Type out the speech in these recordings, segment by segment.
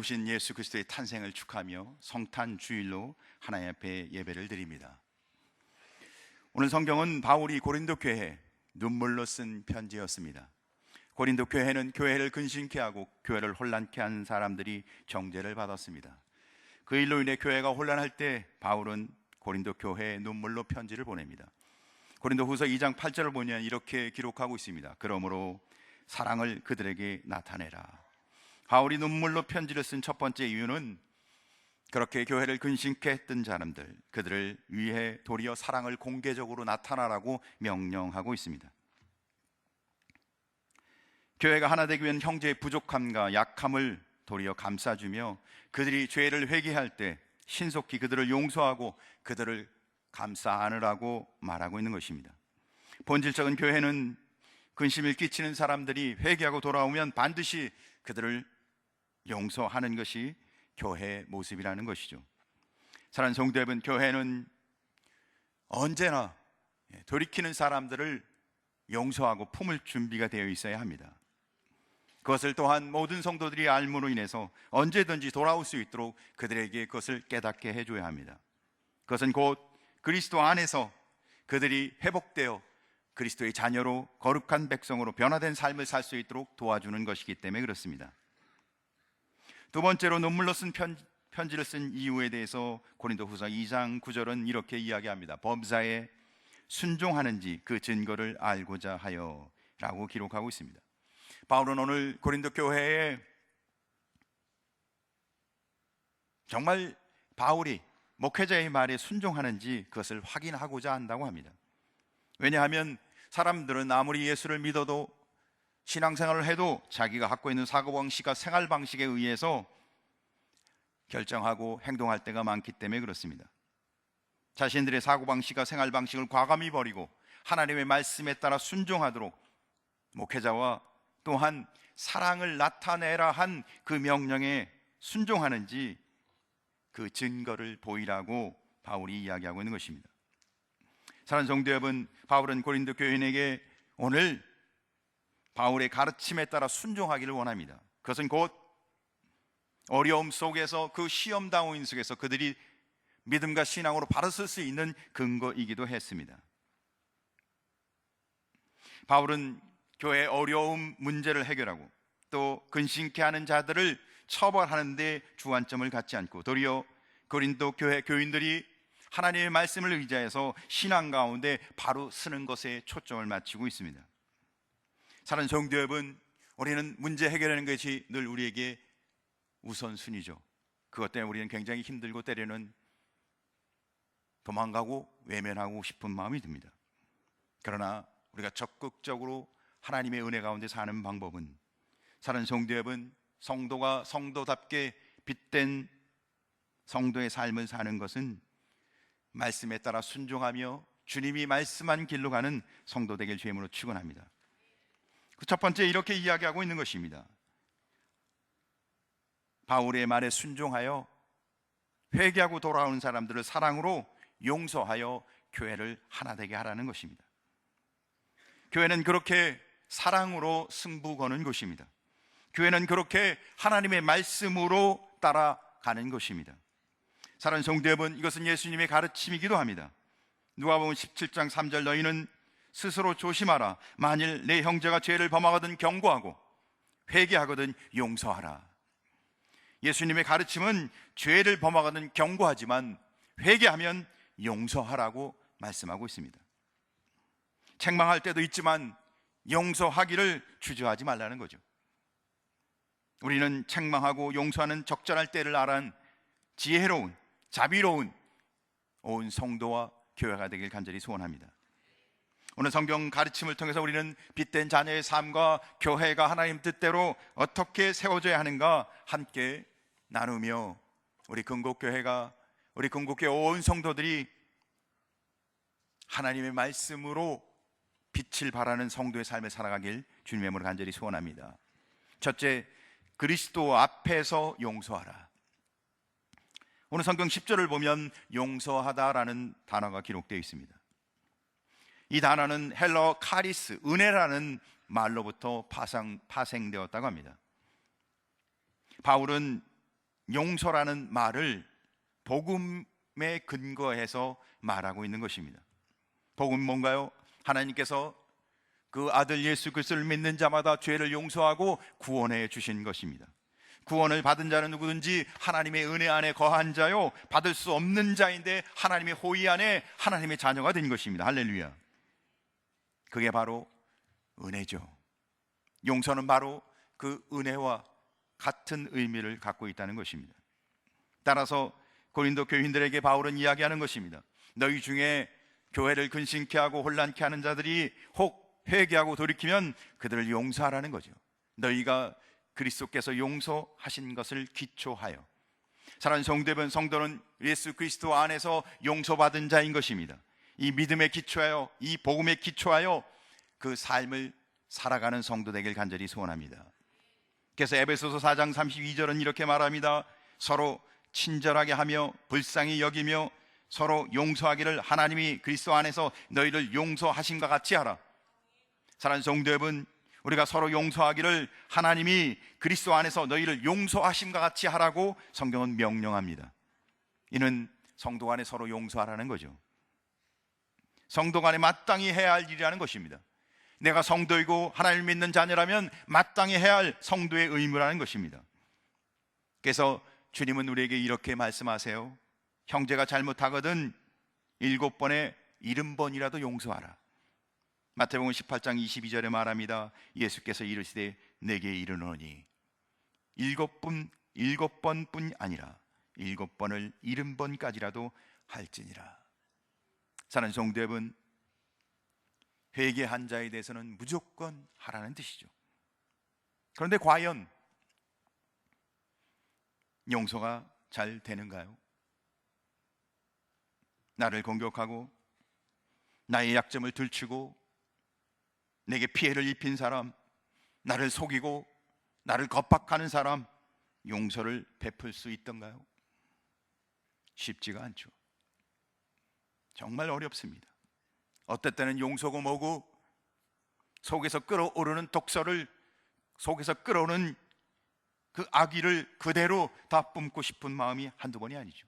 오신 예수 그리스도의 탄생을 축하하며 성탄 주일로 하나님 앞에 예배를 드립니다. 오늘 성경은 바울이 고린도 교회에 눈물로 쓴 편지였습니다. 고린도 교회는 교회를 근심케 하고 교회를 혼란케 한 사람들이 정죄를 받았습니다. 그 일로 인해 교회가 혼란할 때 바울은 고린도 교회에 눈물로 편지를 보냅니다. 고린도 후서 2장 8절을 보면 이렇게 기록하고 있습니다. 그러므로 사랑을 그들에게 나타내라. 바울이 눈물로 편지를 쓴 첫 번째 이유는 그렇게 교회를 근심케 했던 사람들, 그들을 위해 도리어 사랑을 공개적으로 나타나라고 명령하고 있습니다. 교회가 하나 되기 위한 형제의 부족함과 약함을 도리어 감싸주며 그들이 죄를 회개할 때 신속히 그들을 용서하고 그들을 감싸 안으라고 말하고 있는 것입니다. 본질적인 교회는 근심을 끼치는 사람들이 회개하고 돌아오면 반드시 그들을 용서하는 것이 교회의 모습이라는 것이죠. 사랑하는 성도 여러분, 교회는 언제나 돌이키는 사람들을 용서하고 품을 준비가 되어 있어야 합니다. 그것을 또한 모든 성도들이 알므로 인해서 언제든지 돌아올 수 있도록 그들에게 그것을 깨닫게 해줘야 합니다. 그것은 곧 그리스도 안에서 그들이 회복되어 그리스도의 자녀로 거룩한 백성으로 변화된 삶을 살 수 있도록 도와주는 것이기 때문에 그렇습니다. 두 번째로 눈물로 쓴 편지를 쓴 이유에 대해서 고린도 후서 2장 9절은 이렇게 이야기합니다. 범사에 순종하는지 그 증거를 알고자 하여 라고 기록하고 있습니다. 바울은 오늘 고린도 교회에 정말 바울이 목회자의 말에 순종하는지 그것을 확인하고자 한다고 합니다. 왜냐하면 사람들은 아무리 예수를 믿어도 신앙생활을 해도 자기가 갖고 있는 사고방식과 생활방식에 의해서 결정하고 행동할 때가 많기 때문에 그렇습니다. 자신들의 사고방식과 생활방식을 과감히 버리고 하나님의 말씀에 따라 순종하도록 목회자와 또한 사랑을 나타내라 한 그 명령에 순종하는지 그 증거를 보이라고 바울이 이야기하고 있는 것입니다. 사랑하는 성도 여러분, 바울은 고린도 교인에게 오늘 바울의 가르침에 따라 순종하기를 원합니다. 그것은 곧 어려움 속에서 그 시험당인 속에서 그들이 믿음과 신앙으로 바로 설 수 있는 근거이기도 했습니다. 바울은 교회의 어려움 문제를 해결하고 또 근심케 하는 자들을 처벌하는 데 주안점을 갖지 않고 도리어 고린도 교회 교인들이 하나님의 말씀을 의지해서 신앙 가운데 바로 서는 것에 초점을 맞추고 있습니다. 사랑하는 성도 여러분, 우리는 문제 해결하는 것이 늘 우리에게 우선순위죠. 그것 때문에 우리는 굉장히 힘들고 때로는 도망가고 외면하고 싶은 마음이 듭니다. 그러나 우리가 적극적으로 하나님의 은혜 가운데 사는 방법은, 사랑하는 성도 여러분, 성도가 성도답게 빛된 성도의 삶을 사는 것은 말씀에 따라 순종하며 주님이 말씀한 길로 가는 성도 되길 주임으로 축원합니다. 그 첫 번째 이렇게 이야기하고 있는 것입니다. 바울의 말에 순종하여 회개하고 돌아오는 사람들을 사랑으로 용서하여 교회를 하나 되게 하라는 것입니다. 교회는 그렇게 사랑으로 승부 거는 곳입니다. 교회는 그렇게 하나님의 말씀으로 따라가는 것입니다. 사랑하는 성도 여러분, 이것은 예수님의 가르침이기도 합니다. 누가복음 17장 3절 너희는 스스로 조심하라. 만일 내 형제가 죄를 범하거든 경고하고 회개하거든 용서하라. 예수님의 가르침은 죄를 범하거든 경고하지만 회개하면 용서하라고 말씀하고 있습니다. 책망할 때도 있지만 용서하기를 주저하지 말라는 거죠. 우리는 책망하고 용서하는 적절할 때를 알아는 지혜로운, 자비로운 온 성도와 교회가 되길 간절히 소원합니다. 오늘 성경 가르침을 통해서 우리는 빛된 자녀의 삶과 교회가 하나님 뜻대로 어떻게 세워져야 하는가 함께 나누며 우리 근곡교회가, 우리 근곡교회 온 성도들이 하나님의 말씀으로 빛을 발하는 성도의 삶을 살아가길 주님의 이름으로 간절히 소원합니다. 첫째, 그리스도 앞에서 용서하라. 오늘 성경 10절을 보면 용서하다라는 단어가 기록되어 있습니다. 이 단어는 헬러 카리스, 은혜라는 말로부터 파생되었다고 합니다. 바울은 용서라는 말을 복음에 근거해서 말하고 있는 것입니다. 복음은 뭔가요? 하나님께서 그 아들 예수 그리스도를 믿는 자마다 죄를 용서하고 구원해 주신 것입니다. 구원을 받은 자는 누구든지 하나님의 은혜 안에 거한 자요, 받을 수 없는 자인데 하나님의 호의 안에 하나님의 자녀가 된 것입니다. 할렐루야. 그게 바로 은혜죠. 용서는 바로 그 은혜와 같은 의미를 갖고 있다는 것입니다. 따라서 고린도 교인들에게 바울은 이야기하는 것입니다. 너희 중에 교회를 근심케 하고 혼란케 하는 자들이 혹 회개하고 돌이키면 그들을 용서하라는 거죠. 너희가 그리스도께서 용서하신 것을 기초하여. 사랑하는 성도분, 성도는 예수 그리스도 안에서 용서받은 자인 것입니다. 이 믿음에 기초하여, 이 복음에 기초하여 그 삶을 살아가는 성도 되길 간절히 소원합니다. 그래서 에베소서 4장 32절은 이렇게 말합니다. 서로 친절하게 하며 불쌍히 여기며 서로 용서하기를 하나님이 그리스도 안에서 너희를 용서하심과 같이 하라. 사랑하는 성도 여러분, 우리가 서로 용서하기를 하나님이 그리스도 안에서 너희를 용서하심과 같이 하라고 성경은 명령합니다. 이는 성도 간에 서로 용서하라는 거죠. 성도 간에 마땅히 해야 할 일이라는 것입니다. 내가 성도이고 하나님을 믿는 자녀라면 마땅히 해야 할 성도의 의무라는 것입니다. 그래서 주님은 우리에게 이렇게 말씀하세요. 형제가 잘못하거든 7번에 70번이라도 용서하라. 마태복음 18장 22절에 말합니다. 예수께서 이르시되 내게 이르노니 7번뿐 아니라 7번을 70번까지라도 할지니라. 사랑하는 성도 여러분, 회개한 자에 대해서는 무조건 하라는 뜻이죠. 그런데 과연 용서가 잘 되는가요? 나를 공격하고 나의 약점을 들추고 내게 피해를 입힌 사람, 나를 속이고 나를 겁박하는 사람, 용서를 베풀 수 있던가요? 쉽지가 않죠. 정말 어렵습니다. 어떨 때는 용서고 뭐고 속에서 끓어오르는 독서를, 속에서 끓어오는 그 악의를 그대로 다 뿜고 싶은 마음이 한두 번이 아니죠.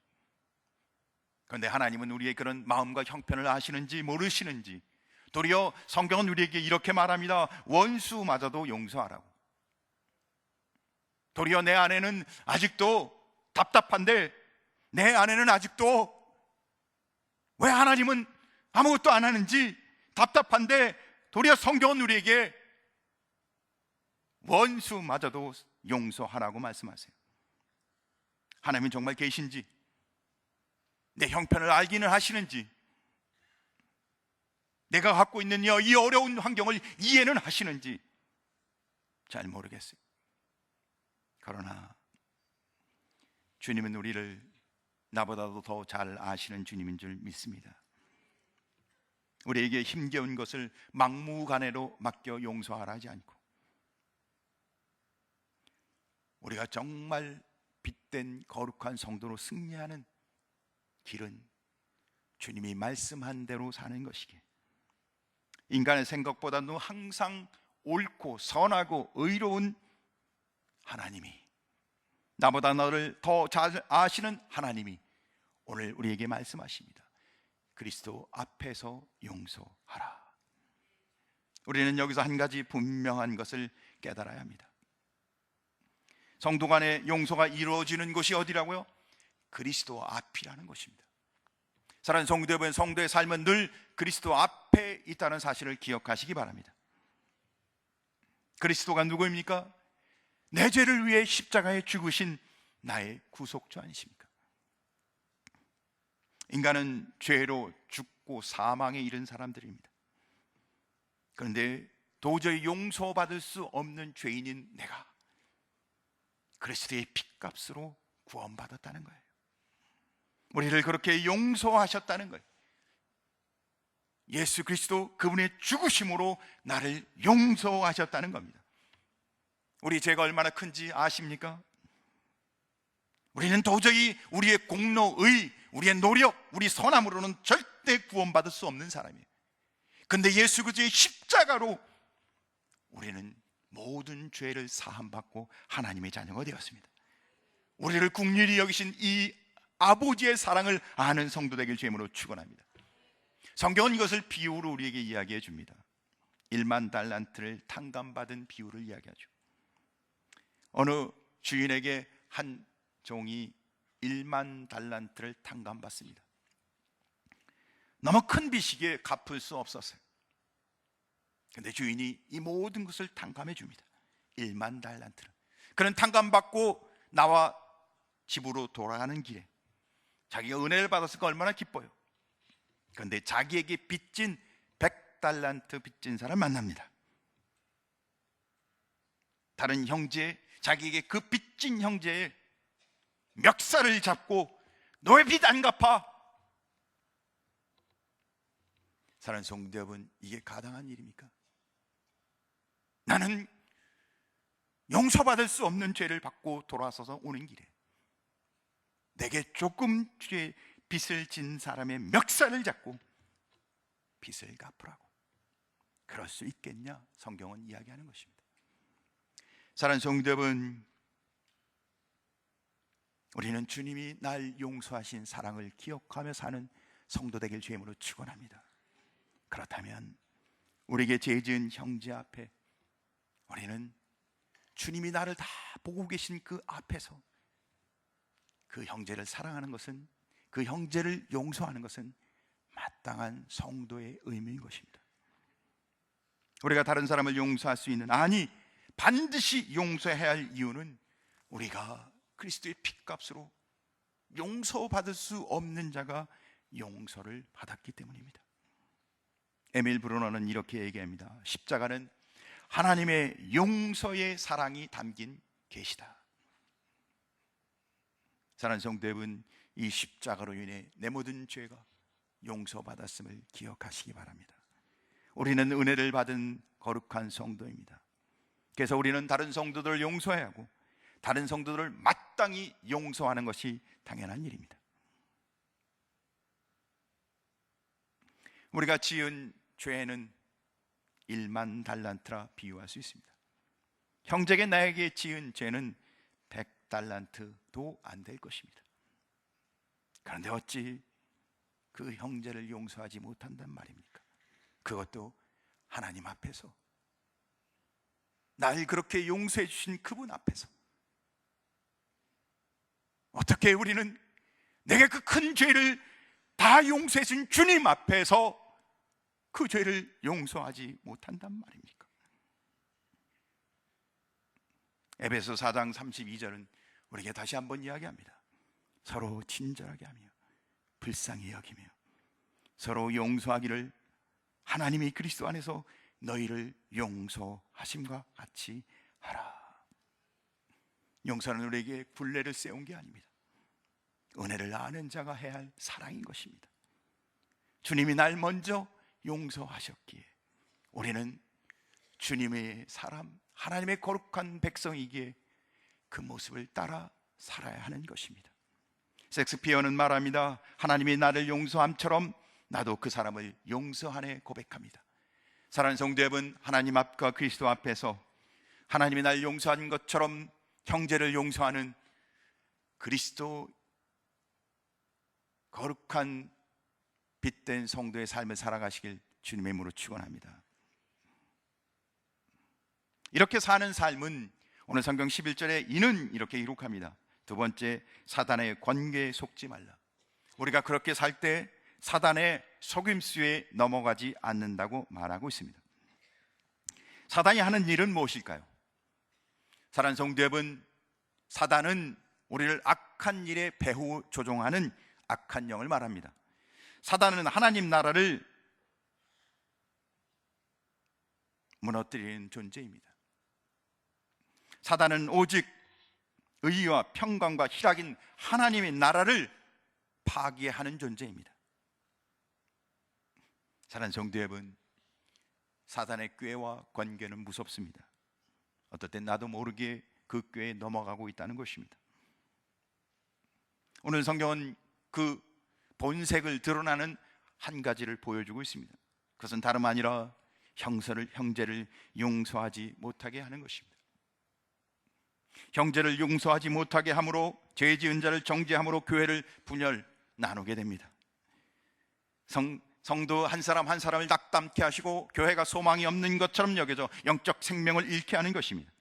그런데 하나님은 우리의 그런 마음과 형편을 아시는지 모르시는지, 도리어 성경은 우리에게 이렇게 말합니다. 원수마저도 용서하라고. 도리어 내 안에는 아직도 답답한데, 내 안에는 아직도 왜 하나님은 아무것도 안 하는지 답답한데, 도리어 성경은 우리에게 원수마저도 용서하라고 말씀하세요. 하나님은 정말 계신지, 내 형편을 알기는 하시는지, 내가 갖고 있는 이 어려운 환경을 이해는 하시는지 잘 모르겠어요. 그러나 주님은 우리를 나보다도 더 잘 아시는 주님인 줄 믿습니다. 우리에게 힘겨운 것을 막무가내로 맡겨 용서하라 하지 않고, 우리가 정말 빛된 거룩한 성도로 승리하는 길은 주님이 말씀한 대로 사는 것이기에, 인간의 생각보다도 항상 옳고 선하고 의로운 하나님이, 나보다 너를 더 잘 아시는 하나님이 오늘 우리에게 말씀하십니다. 그리스도 앞에서 용서하라. 우리는 여기서 한 가지 분명한 것을 깨달아야 합니다. 성도 간의 용서가 이루어지는 곳이 어디라고요? 그리스도 앞이라는 것입니다. 사랑하는 성도 여러분, 성도의 삶은 늘 그리스도 앞에 있다는 사실을 기억하시기 바랍니다. 그리스도가 누구입니까? 내 죄를 위해 십자가에 죽으신 나의 구속주 아니십니까? 인간은 죄로 죽고 사망에 이른 사람들입니다. 그런데 도저히 용서받을 수 없는 죄인인 내가 그리스도의 핏값으로 구원받았다는 거예요. 우리를 그렇게 용서하셨다는 거예요. 예수 그리스도 그분의 죽으심으로 나를 용서하셨다는 겁니다. 우리 죄가 얼마나 큰지 아십니까? 우리는 도저히 우리의 공로의, 우리의 노력, 우리 선함으로는 절대 구원받을 수 없는 사람이에요. 그런데 예수 그리스도의 십자가로 우리는 모든 죄를 사함받고 하나님의 자녀가 되었습니다. 우리를 긍휼히 여기신 이 아버지의 사랑을 아는 성도 되길 주임으로 축원합니다. 성경은 이것을 비유로 우리에게 이야기해 줍니다. 1만 달란트를 탕감받은 비유를 이야기하죠. 어느 주인에게 한 종이 1만 달란트를 탕감받습니다. 너무 큰 빚이기에 갚을 수 없었어요. 그런데 주인이 이 모든 것을 탕감해 줍니다. 1만 달란트를. 그는 탕감받고 나와 집으로 돌아가는 길에 자기가 은혜를 받았으니까 얼마나 기뻐요. 그런데 자기에게 빚진 100달란트 빚진 사람 만납니다. 다른 형제, 자기에게 그 빚진 형제의 멱살을 잡고 너 왜 빚 안 갚아? 사랑하는 성도 여러분, 이게 가당한 일입니까? 나는 용서받을 수 없는 죄를 받고 돌아서서 오는 길에 내게 조금 죄 빚을 진 사람의 멱살을 잡고 빚을 갚으라고, 그럴 수 있겠냐? 성경은 이야기하는 것입니다. 사랑하는 성도 여러분, 우리는 주님이 날 용서하신 사랑을 기억하며 사는 성도 되길 주임으로 축원합니다. 그렇다면 우리에게 죄 지은 형제 앞에 우리는 주님이 나를 다 보고 계신 그 앞에서 그 형제를 사랑하는 것은, 그 형제를 용서하는 것은 마땅한 성도의 의무인 것입니다. 우리가 다른 사람을 용서할 수 있는, 아니 반드시 용서해야 할 이유는 우리가 그리스도의 핏값으로 용서받을 수 없는 자가 용서를 받았기 때문입니다. 에밀 브루너는 이렇게 얘기합니다. 십자가는 하나님의 용서의 사랑이 담긴 계시다. 사랑하는 성도 여러분, 이 십자가로 인해 내 모든 죄가 용서받았음을 기억하시기 바랍니다. 우리는 은혜를 받은 거룩한 성도입니다. 그래서 우리는 다른 성도들을 용서해야 하고 다른 성도들을 마땅히 용서하는 것이 당연한 일입니다. 우리가 지은 죄는 1만 달란트라 비유할 수 있습니다. 형제에게 나에게 지은 죄는 100달란트도 안 될 것입니다. 그런데 어찌 그 형제를 용서하지 못한단 말입니까? 그것도 하나님 앞에서, 날 그렇게 용서해 주신 그분 앞에서. 어떻게 우리는 내게 그 큰 죄를 다 용서해 준 주님 앞에서 그 죄를 용서하지 못한단 말입니까? 에베소 4장 32절은 우리에게 다시 한번 이야기합니다. 서로 친절하게 하며 불쌍히 여기며 서로 용서하기를 하나님이 그리스도 안에서 너희를 용서하심과 같이 하라. 용서는 우리에게 굴레를 세운 게 아닙니다. 은혜를 아는 자가 해야 할 사랑인 것입니다. 주님이 날 먼저 용서하셨기에 우리는 주님의 사람, 하나님의 거룩한 백성이기에 그 모습을 따라 살아야 하는 것입니다. 섹스피어는 말합니다. 하나님이 나를 용서함처럼 나도 그 사람을 용서하네 고백합니다. 사랑하는 성도 여러분, 하나님 앞과 그리스도 앞에서 하나님이 날 용서한 것처럼 형제를 용서하는 그리스도 거룩한 빛된 성도의 삶을 살아가시길 주님의 이름으로 축원합니다. 이렇게 사는 삶은 오늘 성경 11절에 이는 이렇게 기록합니다. 두 번째, 사단의 권계에 속지 말라. 우리가 그렇게 살 때 사단의 속임수에 넘어가지 않는다고 말하고 있습니다. 사단이 하는 일은 무엇일까요? 사랑하는 성도 여러분, 사단은 우리를 악한 일에 배후 조종하는 악한 영을 말합니다. 사단은 하나님 나라를 무너뜨리는 존재입니다. 사단은 오직 의와 평강과 희락인 하나님의 나라를 파괴하는 존재입니다. 사랑하는 성도 여러분, 사단의 꾀와 관계는 무섭습니다. 어떨 땐 나도 모르게 그 꾀에 넘어가고 있다는 것입니다. 오늘 성경은 그 본색을 드러나는 한 가지를 보여주고 있습니다. 그것은 다름 아니라 형제를 용서하지 못하게 하는 것입니다. 형제를 용서하지 못하게 함으로, 죄 지은 자를 정죄함으로 교회를 분열 나누게 됩니다. 성도 한 사람 한 사람을 낙담케 하시고 교회가 소망이 없는 것처럼 여겨져 영적 생명을 잃게 하는 것입니다.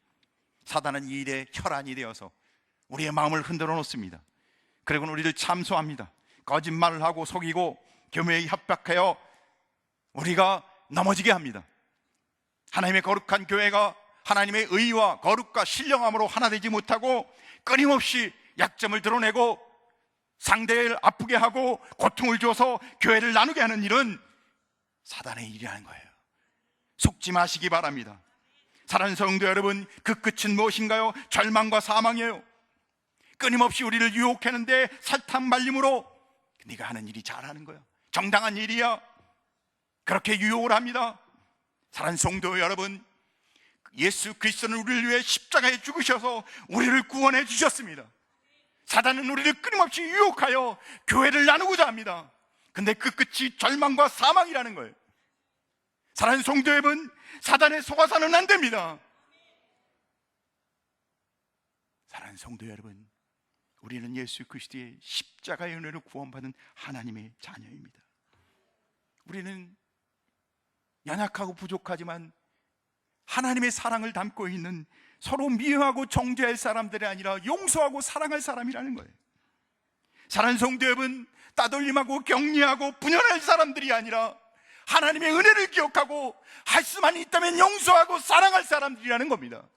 사단은 이 일에 혈안이 되어서 우리의 마음을 흔들어 놓습니다. 그리고 우리를 참소합니다. 거짓말을 하고 속이고 교묘히 협박하여 우리가 넘어지게 합니다. 하나님의 거룩한 교회가 하나님의 의와 거룩과 신령함으로 하나 되지 못하고 끊임없이 약점을 드러내고 상대를 아프게 하고 고통을 줘서 교회를 나누게 하는 일은 사단의 일이라는 거예요. 속지 마시기 바랍니다. 사랑하는 성도 여러분, 그 끝은 무엇인가요? 절망과 사망이에요. 끊임없이 우리를 유혹하는데 살탕 말림으로 네가 하는 일이 잘하는 거야, 정당한 일이야, 그렇게 유혹을 합니다. 사랑하는 성도 여러분, 예수 그리스도는 우리를 위해 십자가에 죽으셔서 우리를 구원해 주셨습니다. 사단은 우리를 끊임없이 유혹하여 교회를 나누고자 합니다. 근데 그 끝이 절망과 사망이라는 거예요. 사랑하는 성도 여러분, 사단에 속아서는 안 됩니다. 사랑하는 성도 여러분, 우리는 예수 그리스도의 십자가의 은혜로 구원받은 하나님의 자녀입니다. 우리는 연약하고 부족하지만 하나님의 사랑을 담고 있는, 서로 미워하고 정죄할 사람들이 아니라 용서하고 사랑할 사람이라는 거예요. 사랑하는 성도 여러분, 따돌림하고 격리하고 분열할 사람들이 아니라 하나님의 은혜를 기억하고 할 수만 있다면 용서하고 사랑할 사람들이라는 겁니다.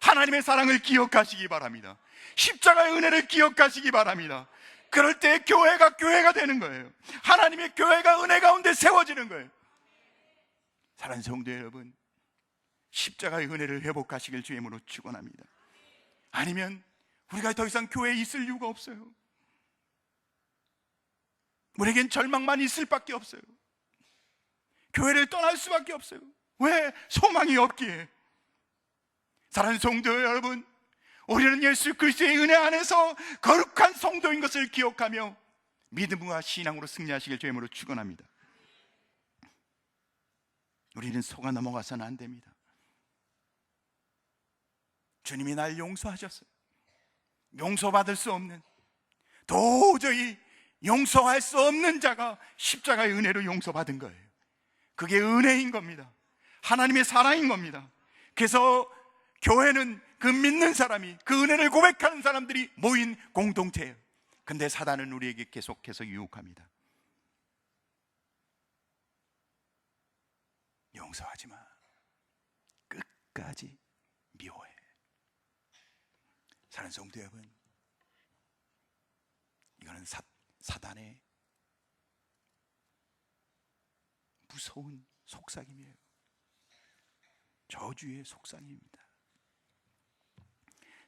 하나님의 사랑을 기억하시기 바랍니다. 십자가의 은혜를 기억하시기 바랍니다. 그럴 때 교회가 되는 거예요. 하나님의 교회가 은혜 가운데 세워지는 거예요. 사랑하는 성도 여러분, 십자가의 은혜를 회복하시길 주의 이름으로 축원합니다. 아니면 우리가 더 이상 교회에 있을 이유가 없어요. 우리에겐 절망만 있을 밖에 없어요. 교회를 떠날 수밖에 없어요. 왜? 소망이 없기에. 사랑하는 성도 여러분, 우리는 예수 그리스도의 은혜 안에서 거룩한 성도인 것을 기억하며 믿음과 신앙으로 승리하시길 주의 이름으로 축원합니다. 우리는 속아 넘어가서는 안 됩니다. 주님이 날 용서하셨어요. 용서받을 수 없는, 도저히 용서할 수 없는 자가 십자가의 은혜로 용서받은 거예요. 그게 은혜인 겁니다. 하나님의 사랑인 겁니다. 그래서 교회는 그 믿는 사람이, 그 은혜를 고백하는 사람들이 모인 공동체예요. 근데 사단은 우리에게 계속해서 유혹합니다. 용서하지 마, 끝까지 미워해. 사랑하는 성도 여러분, 이거는 사단의 무서운 속삭임이에요. 저주의 속삭임입니다.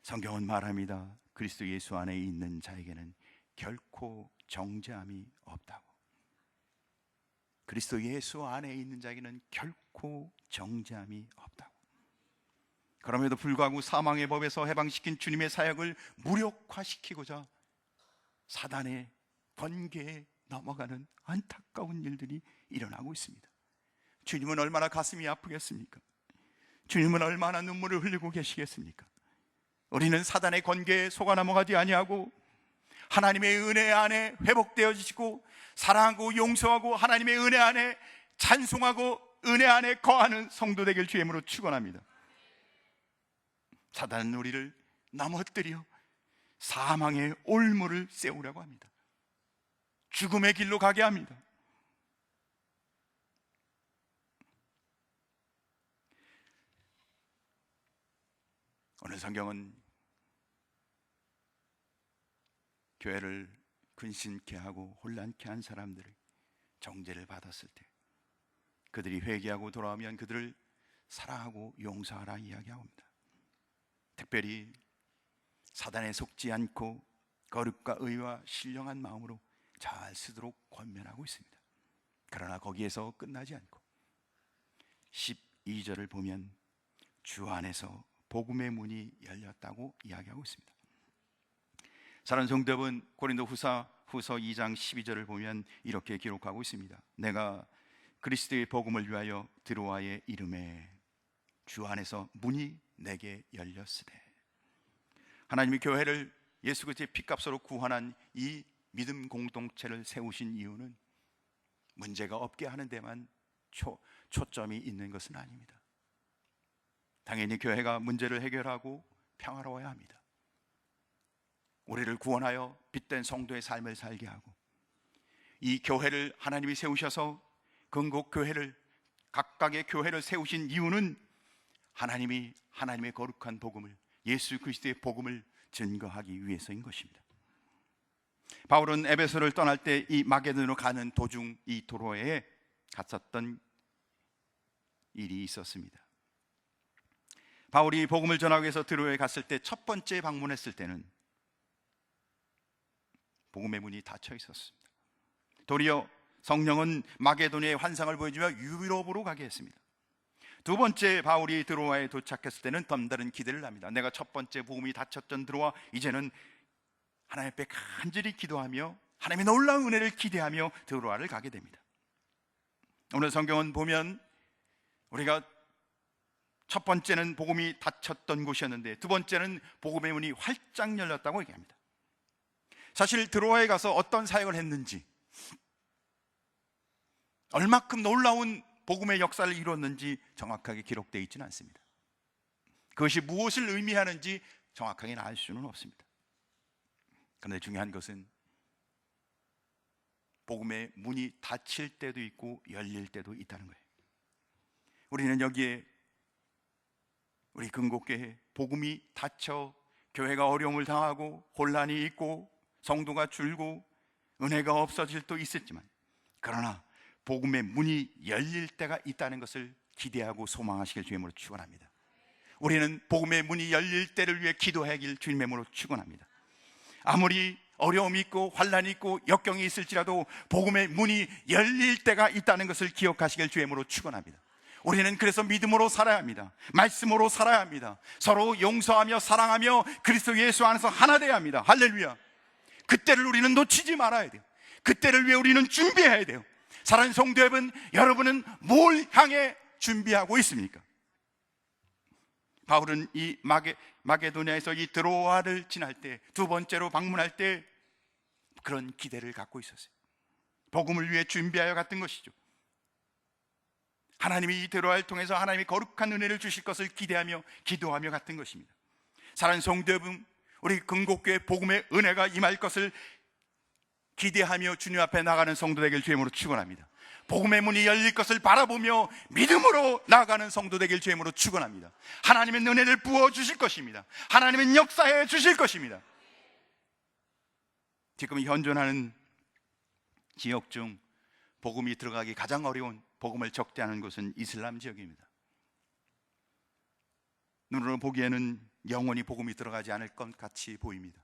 성경은 말합니다. 그리스도 예수 안에 있는 자에게는 결코 정죄함이 없다고. 그리스도 예수 안에 있는 자에게는 결코 정죄함이 없다고. 그럼에도 불구하고 사망의 법에서 해방시킨 주님의 사역을 무력화시키고자 사단의 번개에 넘어가는 안타까운 일들이 일어나고 있습니다. 주님은 얼마나 가슴이 아프겠습니까? 주님은 얼마나 눈물을 흘리고 계시겠습니까? 우리는 사단의 권계에 속아 넘어가지 아니하고 하나님의 은혜 안에 회복되어지시고 사랑하고 용서하고 하나님의 은혜 안에 찬송하고 은혜 안에 거하는 성도 되길 주의 이름으로 축원합니다. 사단은 우리를 넘어뜨려 사망의 올무를 세우려고 합니다. 죽음의 길로 가게 합니다. 오늘 성경은 교회를 근심케 하고 혼란케 한 사람들을 정죄를 받았을 때 그들이 회개하고 돌아오면 그들을 사랑하고 용서하라 이야기합니다. 특별히 사단에 속지 않고 거룩과 의와 신령한 마음으로 잘 쓰도록 권면하고 있습니다. 그러나 거기에서 끝나지 않고 12절을 보면 주 안에서 복음의 문이 열렸다고 이야기하고 있습니다. 사랑하는 성도 여러분, 고린도 후서 2장 12절을 보면 이렇게 기록하고 있습니다. 내가 그리스도의 복음을 위하여 드로아의 이름에 주 안에서 문이 내게 열렸으되. 하나님이 교회를 예수 그리스도의 피값으로 구원한 이 믿음 공동체를 세우신 이유는 문제가 없게 하는 데만 초점이 있는 것은 아닙니다. 당연히 교회가 문제를 해결하고 평화로워야 합니다. 우리를 구원하여 빛된 성도의 삶을 살게 하고, 이 교회를 하나님이 세우셔서 건국 교회를, 각각의 교회를 세우신 이유는 하나님이 하나님의 거룩한 복음을, 예수 그리스도의 복음을 증거하기 위해서인 것입니다. 바울은 에베소를 떠날 때 이 마게도냐로 가는 도중 이 도로에 갔었던 일이 있었습니다. 바울이 복음을 전하기 위해서 드로에 갔을 때 첫 번째 방문했을 때는 복음의 문이 닫혀 있었습니다. 도리어 성령은 마게도냐의 환상을 보여주며 유럽으로 가게 했습니다. 두 번째 바울이 드로아에 도착했을 때는 덤다른 기대를 합니다. 내가 첫 번째 복음이 닫혔던 드로아, 이제는 하나님 앞에 간절히 기도하며 하나님의 놀라운 은혜를 기대하며 드로아를 가게 됩니다. 오늘 성경은 보면 우리가 첫 번째는 복음이 닫혔던 곳이었는데 두 번째는 복음의 문이 활짝 열렸다고 얘기합니다. 사실 드로아에 가서 어떤 사역을 했는지, 얼마큼 놀라운 복음의 역사를 이뤘는지 정확하게 기록되어 있지는 않습니다. 그것이 무엇을 의미하는지 정확하게 알 수는 없습니다. 그런데 중요한 것은 복음의 문이 닫힐 때도 있고 열릴 때도 있다는 거예요. 우리는 여기에 우리 근곡교회 복음이 닫혀 교회가 어려움을 당하고 혼란이 있고 성도가 줄고 은혜가 없어질 때도 있었지만, 그러나 복음의 문이 열릴 때가 있다는 것을 기대하고 소망하시길 주님으로 축원합니다. 우리는 복음의 문이 열릴 때를 위해 기도하길 주님으로 축원합니다. 아무리 어려움이 있고 환란이 있고 역경이 있을지라도 복음의 문이 열릴 때가 있다는 것을 기억하시길 주님으로 축원합니다. 우리는 그래서 믿음으로 살아야 합니다. 말씀으로 살아야 합니다. 서로 용서하며 사랑하며 그리스도 예수 안에서 하나 되어야 합니다. 할렐루야. 그때를 우리는 놓치지 말아야 돼요. 그때를 위해 우리는 준비해야 돼요. 사랑하는 성도 여러분, 여러분은 뭘 향해 준비하고 있습니까? 바울은 이 마게도냐에서 이 드로아를 지날 때, 두 번째로 방문할 때 그런 기대를 갖고 있었어요. 복음을 위해 준비하여 갔던 것이죠. 하나님이 이 드로아를 통해서 하나님이 거룩한 은혜를 주실 것을 기대하며 기도하며 갔던 것입니다. 사랑하는 성도 여러분, 우리 근곡교회 복음의 은혜가 임할 것을 기대하며 주님 앞에 나가는 성도 되길 주님으로 축원합니다. 복음의 문이 열릴 것을 바라보며 믿음으로 나아가는 성도 되길 주님으로 축원합니다. 하나님의 은혜를 부어 주실 것입니다. 하나님은 역사해 주실 것입니다. 지금 현존하는 지역 중 복음이 들어가기 가장 어려운, 복음을 적대하는 곳은 이슬람 지역입니다. 눈으로 보기에는 영원히 복음이 들어가지 않을 것 같이 보입니다.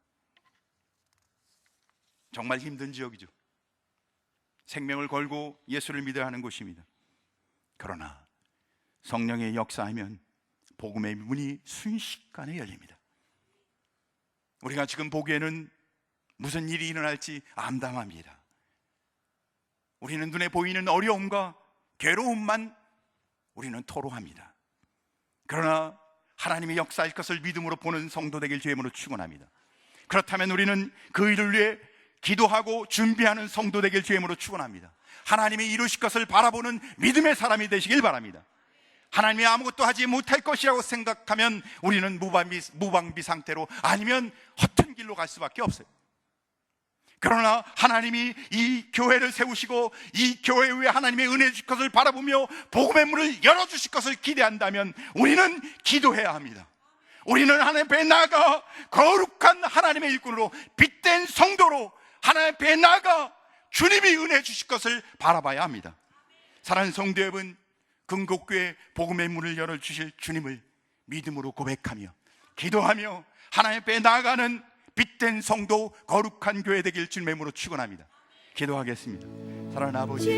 정말 힘든 지역이죠. 생명을 걸고 예수를 믿어야 하는 곳입니다. 그러나 성령의 역사하면 복음의 문이 순식간에 열립니다. 우리가 지금 보기에는 무슨 일이 일어날지 암담합니다. 우리는 눈에 보이는 어려움과 괴로움만 우리는 토로합니다. 그러나 하나님의 역사할 것을 믿음으로 보는 성도 되길 주님으로 축원합니다. 그렇다면 우리는 그 일을 위해 기도하고 준비하는 성도 되길 주님으로 축원합니다. 하나님이 이루실 것을 바라보는 믿음의 사람이 되시길 바랍니다. 하나님이 아무것도 하지 못할 것이라고 생각하면 우리는 무방비 상태로, 아니면 허튼 길로 갈 수밖에 없어요. 그러나 하나님이 이 교회를 세우시고 이 교회 위에 하나님의 은혜 주실 것을 바라보며 복음의 문을 열어주실 것을 기대한다면 우리는 기도해야 합니다. 우리는 하나님 앞에 나아가 거룩한 하나님의 일꾼으로, 빛된 성도로 하나님 앞에 나아가 주님이 은혜 주실 것을 바라봐야 합니다. 사랑하는 성도 여러분, 근곡교회 복음의 문을 열어주실 주님을 믿음으로 고백하며 기도하며 하나님 앞에 나아가는 빛된 성도, 거룩한 교회 되길 주님의 이름으로 축원합니다. 기도하겠습니다. 사랑하는 아버지,